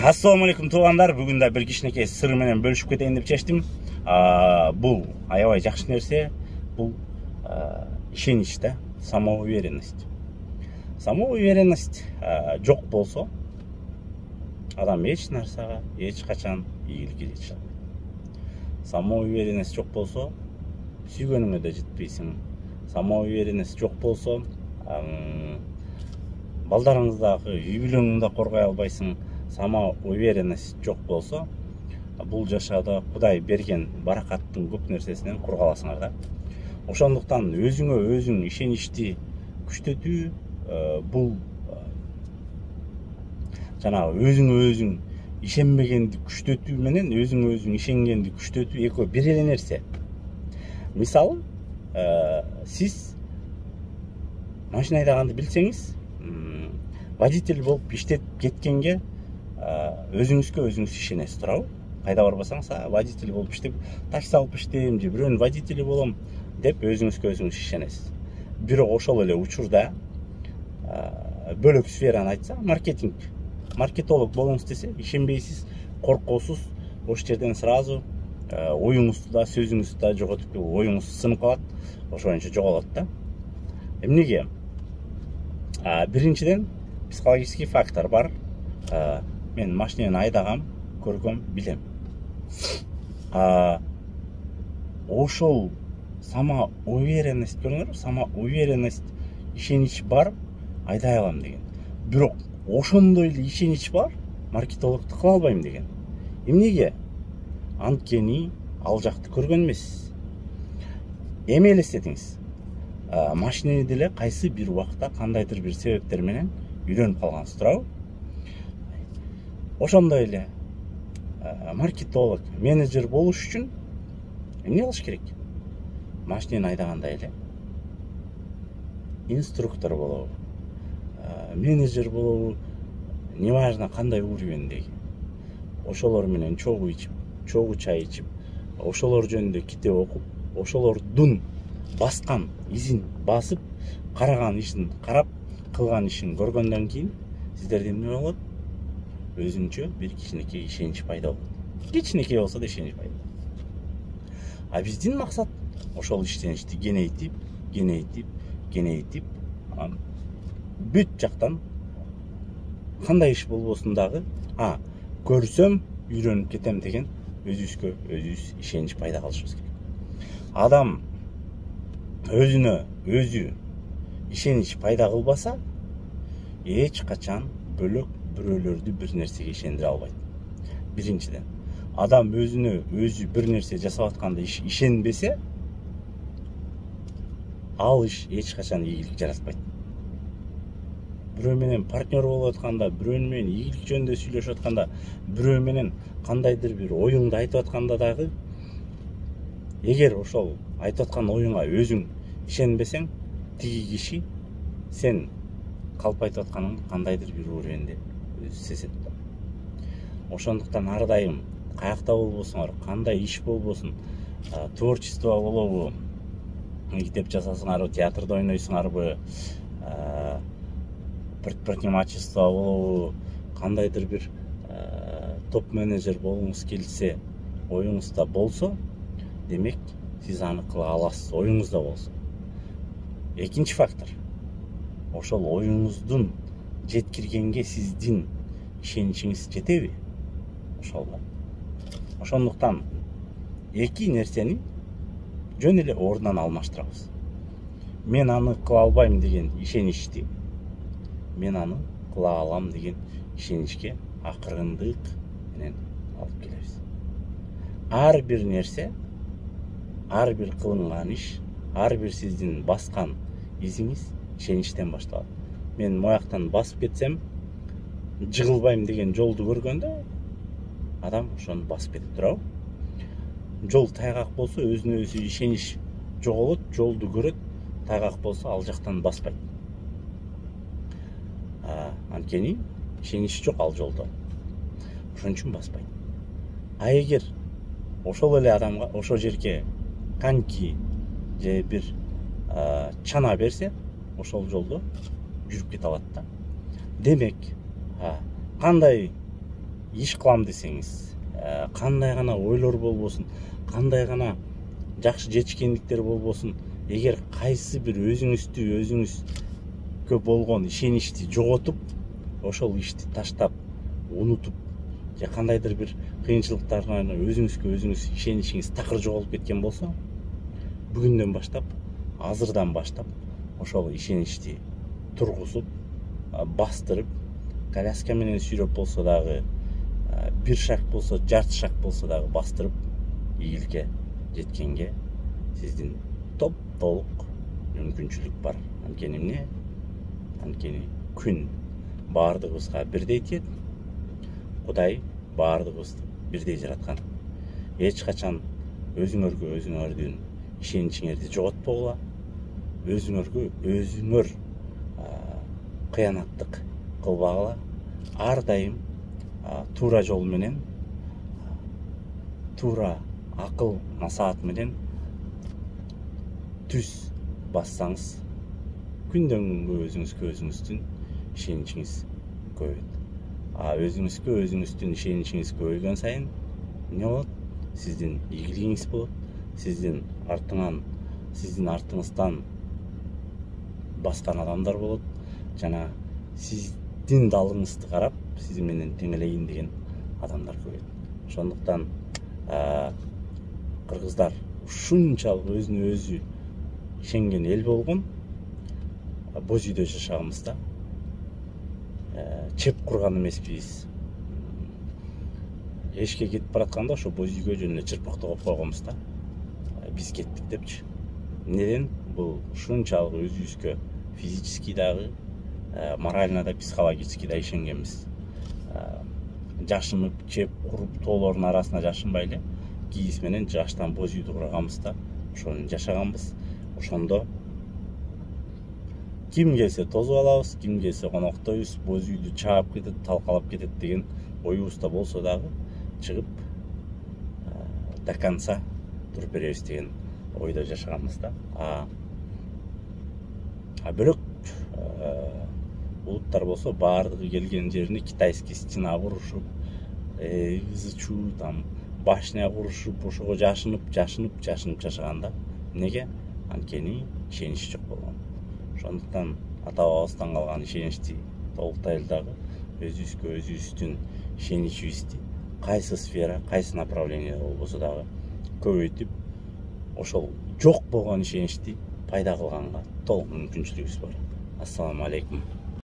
Assalamu alaikum туугандар. Бүгүн да бир кичинекей сыр менен бөлүшүп кетейин деп чечтим. Бул аябай жакшы нерсе. Бул ишенич да, самоуверенность. Самоуверенность жок болсо, адам эч нарсага, эч качан ийгиликке жете албайт. Самоуверенность жок болсо, сүйгөнүңө да жетпейсиң. Самоуверенность жок болсо, балдарыңыздагы үй бүлөңдү да коргой албайсың. Самоуверенность жок болсо, бул жашоодо Кудай берген баракаттын көп нерсесинен құр каласыңар да. Ошондуктан өзүңө өзүң ишеничти күчтөтүү, бул жанагы өзүңө өзүң ишенбегенди күчтөтүү менен өзүңө өзүң ишенгенди күчтөтүү экөө бир эле нерсе. Мисалы, сиз машина айдаганды билсеңиз, водитель болуп иштетип кеткенге өзүңүзгө өзүңүз ишенесиз, туурабы? Кайда барбасаңыз, водитель болуп иштеп, такси алып иштейм же бирөөнүн водители болом деп өзүңүзгө өзүңүз ишенесиз. Бирок ошол эле учурда бөлөк сфераны айтса, маркетолог болуңуз десе, ишенбейсиз, коркосуз, ошол жерден сразу оюңузду да, сөзүңүздү да жоготуп, оюңуз сынып калат, ошондо жоголот да. Эмнеге? Биринчиден, психологический фактор бар. Мен машинаны айдагам, көргөм, билем. Ошол самоуверенность, көрүңөр, самоуверенность, ишенич бар, айдай алам деген. Бирок ошондой эле ишенич бар, маркетологду кыла албайм деген. Эмнеге? Анткени ал жакты көргөн эмессиз. Эми элестетиңиз. Машинени деле кайсы бир убакта кандайдыр бир себептер менен үйрөнүп калгансыз, туурабы? Ошондой эле маркетолог, менеджер болуш үчүн эмне кылыш керек? Машинени айдагандай эле инструктор болобу, менеджер болобу, неважно кандай уровендеги. Ошолор менен чогуу чай ичип, ошолор жөнүндө китеп окуп, ошолордун баскан изин басып, караган ишин карап, кылган ишин көргөндөн кийин сиздерде эмне болот? Өзүнчө бир кичинекей ишенич пайда болот. Кичинекей болсо да ишенич пайда болот. Биздин максат ошол ишеничти кеңейтип, бүт жактан кандай иш болбосун дагы, көрсөм үйрөнүп кетем деген өзүбүзгө өзүбүз ишенич пайда кылышыбыз керек. Адам өзүнө өзү ишенич пайда кылбаса, эч качан бөлөк бирөөлөрдү бир нерсеге ишендире албайт. Биринчиден, адам өзүнө өзү бир нерсе жасап атканда ишенбесе, ал иш эч качан ийгилик жаратпайт. Бирөө менен партнер болуп атканда, бирөө менен ийгилик жөнүндө сүйлөшүп атканда, бирөө менен кандайдыр бир оюңду айтып атканда дагы, эгер ошол айтып аткан оюңа өзүң ишенбесең, тиги киши сен калп айтып атканың кандайдыр бир уровенде сезет. Ошондуктан ар дайым каякта болбосуңар, кандай иш болбосун, творчество болобу, китеп жасасыңарбы, театрда ойнойсуңарбы, предпринимательство болобу, кандайдыр бир топ менеджер болуңуз келсе, оюңузда болсо, демек сиз аны кыла аласыз, оюңузда болсо. Экинчи фактор. Ошол оюңуздун жеткиргенге сиздин ишеничиңиз жетеби? Ошол. Ошондуктан эки нерсени жөн эле ордунан алмаштырабыз. Мен аны кыла албайм деген ишеничти, мен аны кыла алам деген ишеничке акырындык менен алып келебиз. Ар бир нерсе, ар бир кылынган иш, ар бир сиздин баскан изиңиз ишеничтен башталат. Мен мояктан басып кетсем, жыгылбайм деген жолду көргөндө, адам ошону басып кетип, туурабы? Жол тайгак болсо, өзүнө өзү ишенич жоголот, жолду көрөт, тайгак болсо ал жактан баспайт. Анткени ишенич жок ал жолдо. Ошон үчүн баспайт. Эгер ошол эле адамга ошол жерге коньки же бир чана берсе, ошол жолдо жүрүп кете алат да. Демек, кандай иш кылам десеңиз, кандай гана ойлор болбосун, кандай гана жакшы жетишкендиктер болбосун, эгер кайсы бир өзүңүзгө болгон ишеничти жоготуп, ошол ишти таштап, унутуп, же кандайдыр бир кыйынчылыктардан өзүңүзгө өзүңүз ишеничиңиз такыр жоголуп кеткен болсо, бүгүндөн баштап, азырдан баштап ошол ишеничти тургузуп, бастырып, коляска менен сүйрөп болсо дагы, бир шаг болсо, жарты шаг болсо дагы бастырып, ийгиликке жеткенге сиздин топ-толук мүмкүнчүлүк бар. Анткени эмне? Анткени күн баардыгыбызга бирдей тиет. Кудай баардыгыбызды бирдей жараткан. Эч качан өзүңөрдүн ишеничиңерди жоготпогула. Өзүңөр кыянаттык кылбагыла. Ар дайым туура жол менен, туура акыл насаат менен түз бассаңыз, күндөн күнгө өзүңүздүн ишеничиңиз көбөйөт. Өзүңүзгө өзүңүздүн ишеничиңиз көбөйгөн сайын эмне болот? Сиздин ийгилигиңиз болот. Сиздин артыңыздан баскан адамдар болот. Жана сиздин далыңызды карап, сиз менен теңелейин деген адамдар көбөйөт. Ошондуктан кыргыздар ушунчалык өзүнө өзү ишенген эл болгон, боз үйдө жашаганбыз да. Чеп курган эмеспиз. Эшикке кетип баратканда ошо боз үйгө жөн эле чырпыкты коюп койгонбуз да. Биз кеттик депчи. Эмнеден? Бул ушунчалык өзүбүзгө физически дагы, морально да, психологически да ишенгенбиз. Жашынып, чеп куруп, тоолордун арасына жашынбай эле кийиз менен жаштан боз үйдү курганбыз да, ошону жашаганбыз. Ошондо ким келсе тозуп алабыз, ким келсе коноктойбуз, боз үйдү чаап кетет, талкалап кетет деген оюбузда болсо дагы чыгып до конца туруп беребиз деген ойдо жашаганбыз да. Бирок улуттар болсо баардыгы келген жерине китайский стена курушуп, ызы чуу, башня курушуп, ошого жашынып жашаган да. Эмнеге? Анткени ишенич жок болгон. Ошондуктан ата бабабыздан калган ишеничти толуктай эле дагы өзүбүздүн ишеничибизди кайсы сфера, кайсы направление болбосо дагы көбөйтүп, ошол жок болгон ишеничти пайда кылганга толук мүмкүнчүлүгүбүз бар. Ассаламу алейкум.